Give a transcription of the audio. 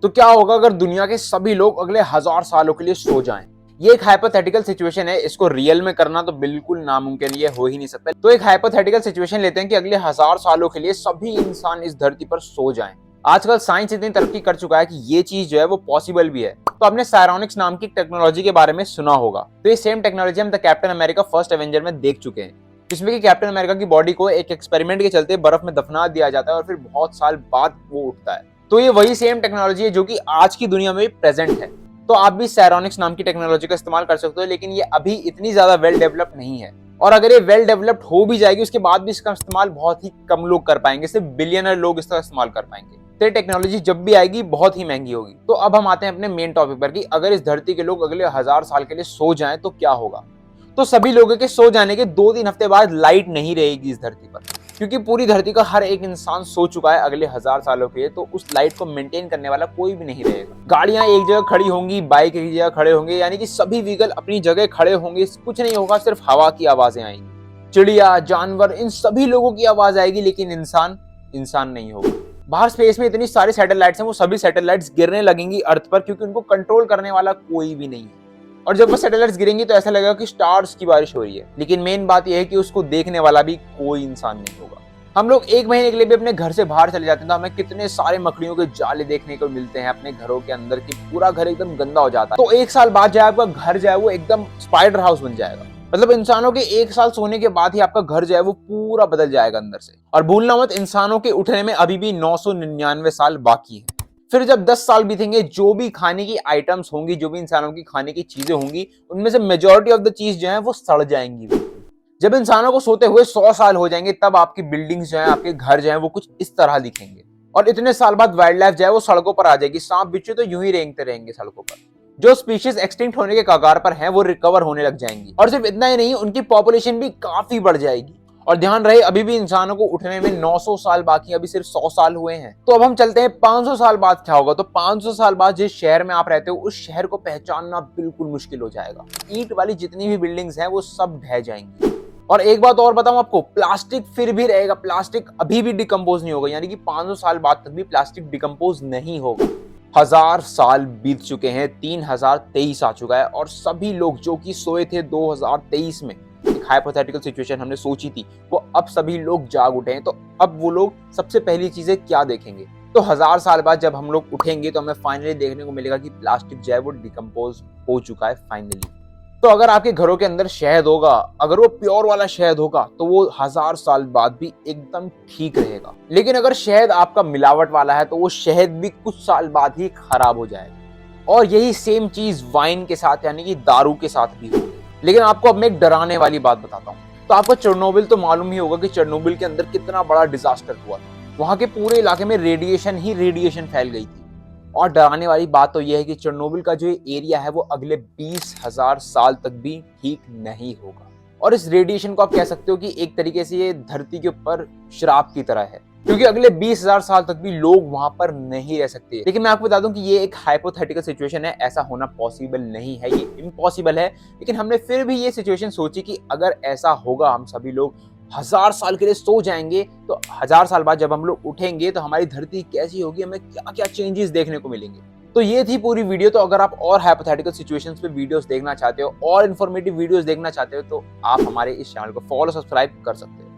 तो क्या होगा अगर दुनिया के सभी लोग अगले 1000 सालों के लिए सो जाएं? ये एक हाइपोथेटिकल सिचुएशन है, इसको रियल में करना तो बिल्कुल नामुमकिन, ये हो ही नहीं सकता। तो एक हाइपोथेटिकल सिचुएशन लेते हैं कि अगले 1000 सालों के लिए सभी इंसान इस धरती पर सो जाएं। आजकल साइंस इतनी तरक्की कर चुका है कि ये चीज जो है वो पॉसिबल भी है। तो आपने सायरोनिक्स नाम की टेक्नोलॉजी के बारे में सुना होगा। तो ये सेम टेक्नोलॉजी हम the captain America first Avenger में देख चुके हैं, जिसमें कि कैप्टन अमेरिका की बॉडी को एक एक्सपेरिमेंट के चलते बर्फ में दफना दिया जाता है और फिर बहुत साल बाद वो उठता है। तो ये वही सेम टेक्नोलॉजी है जो कि आज की दुनिया में भी प्रेजेंट है। तो आप भी सायरोनिक्स नाम की टेक्नोलॉजी का इस्तेमाल कर सकते हो, लेकिन ये अभी इतनी ज्यादा वेल डेवलप्ड नहीं है। और अगर ये वेल डेवलप्ड हो भी जाएगी, उसके बाद भी इसका इस्तेमाल बहुत ही कम लोग कर पाएंगे, सिर्फ बिलियनर लोग इसका इस्तेमाल कर पाएंगे। तो टेक्नोलॉजी जब भी आएगी बहुत ही महंगी होगी। तो अब हम आते हैं अपने मेन टॉपिक पर कि अगर इस धरती के लोग अगले 1000 साल के लिए सो जाएं तो क्या होगा। तो सभी लोगों के सो जाने के 2-3 हफ्ते बाद लाइट नहीं रहेगी इस धरती पर, क्योंकि पूरी धरती का हर एक इंसान सो चुका है अगले 1000 सालों के लिए। तो उस लाइट को मेंटेन करने वाला कोई भी नहीं रहेगा। गाड़ियां एक जगह खड़ी होंगी, बाइक एक जगह खड़े होंगे, यानी कि सभी व्हीकल अपनी जगह खड़े होंगे। कुछ नहीं होगा, सिर्फ हवा की आवाजें आएंगी, चिड़िया, जानवर, इन सभी लोगों की आवाज आएगी, लेकिन इंसान नहीं होगा। बाहर स्पेस में इतनी सारी सैटेलाइट्स हैं, वो सभी सैटेलाइट्स गिरने लगेंगी अर्थ पर, क्योंकि उनको कंट्रोल करने वाला कोई भी नहीं है। और जब वो सैटेलाइट्स गिरेंगी तो ऐसा लगेगा कि स्टार्स की बारिश हो रही है। लेकिन मेन बात यह है कि उसको देखने वाला भी कोई इंसान नहीं होगा। हम लोग 1 महीने के लिए भी अपने घर से बाहर चले जाते हैं तो हमें कितने सारे मकड़ियों के जाले देखने को मिलते हैं अपने घरों के अंदर, कि पूरा घर एकदम गंदा हो जाता है। तो 1 साल बाद जो आपका घर जो है वो एकदम स्पाइडर हाउस बन जाएगा। मतलब इंसानों के 1 साल सोने के बाद ही आपका घर जो है वो पूरा बदल जाएगा अंदर से। और भूलना मत, इंसानों के उठने में अभी भी 999 साल बाकी है। फिर जब 10 साल बीतेंगे, जो भी खाने की आइटम्स होंगी, जो भी इंसानों की खाने की चीजें होंगी, उनमें से मेजॉरिटी ऑफ द चीज जो है वो सड़ जाएंगी। जब इंसानों को सोते हुए 100 साल हो जाएंगे, तब आपकी बिल्डिंग्स जो है, आपके घर जो है वो कुछ इस तरह दिखेंगे। और इतने साल बाद वाइल्ड लाइफ जो है वो सड़कों पर आ जाएगी। सांप बिच्छू तो यूं ही रेंगते रहेंगे सड़कों पर। जो स्पीशीज एक्सटिंक्ट होने के कगार पर हैं, वो रिकवर होने लग जाएंगी। और सिर्फ इतना ही नहीं, उनकी पॉपुलेशन भी काफी बढ़ जाएगी। और ध्यान रहे, अभी भी इंसानों को उठने में 900 साल बाकी, अभी सिर्फ 100 साल हुए हैं। तो अब हम चलते हैं 500 साल बाद क्या होगा। तो 500 साल बाद जिस शहर में आप रहते हो, उस शहर को पहचानना बिल्कुल मुश्किल हो जाएगा। ईंट वाली जितनी भी बिल्डिंग्स हैं वो सब ढह जाएंगी। और एक बात और बताऊं आपको, प्लास्टिक फिर भी रहेगा। प्लास्टिक अभी भी डिकम्पोज नहीं होगा, यानी कि 500 साल बाद तक भी प्लास्टिक डिकम्पोज नहीं होगा। 1000 साल बीत चुके हैं, 3023 आ चुका है, और सभी लोग जो कि सोए थे 2023 में, एक हाइपोथेटिकल सिचुएशन हमने सोची थी, वो अब सभी लोग जाग उठे हैं। तो अब वो लोग सबसे पहली चीजें क्या देखेंगे? तो 1000 साल बाद जब हम लोग उठेंगे तो हमें फाइनली देखने को मिलेगा कि प्लास्टिक जो है वो डिकम्पोज हो चुका है फाइनली। तो अगर आपके घरों के अंदर शहद होगा, अगर वो प्योर वाला शहद होगा, तो वो 1000 साल बाद भी एकदम ठीक रहेगा। लेकिन अगर शहद आपका मिलावट वाला है, तो वो शहद भी कुछ साल बाद ही खराब हो जाएगा। और यही सेम चीज वाइन के साथ, यानी कि दारू के साथ भी होगी। लेकिन आपको अब मैं एक डराने वाली बात बताता हूँ। तो आपको चेरनोबिल तो मालूम ही होगा कि चेरनोबिल के अंदर कितना बड़ा डिजास्टर हुआ था। वहां के पूरे इलाके में रेडिएशन ही रेडिएशन फैल गई थी। और डराने वाली बात तो यह है कि चेरनोबिल का जो एरिया है वो अगले 20,000 साल तक भी ठीक नहीं होगा। और इस रेडिएशन को आप कह सकते हो कि एक तरीके से ये धरती के ऊपर श्राप की तरह है, क्योंकि अगले 20,000 साल तक भी लोग वहां पर नहीं रह सकते। लेकिन मैं आपको बता दूं कि ये एक हाइपोथेटिकल सिचुएशन है, ऐसा होना पॉसिबल नहीं है, ये इम्पॉसिबल है। लेकिन हमने फिर भी ये सिचुएशन सोची कि अगर ऐसा होगा, हम सभी लोग 1000 साल के लिए सो जाएंगे, तो 1000 साल बाद जब हम लोग उठेंगे तो हमारी धरती कैसी होगी, हमें क्या क्या चेंजेस देखने को मिलेंगे। तो ये थी पूरी वीडियो। तो अगर आप और हाइपोथेटिकल सिचुएशंस पे वीडियोस देखना चाहते हो और इन्फॉर्मेटिव वीडियोस देखना चाहते हो, तो आप हमारे इस चैनल को फॉलो सब्सक्राइब कर सकते हो।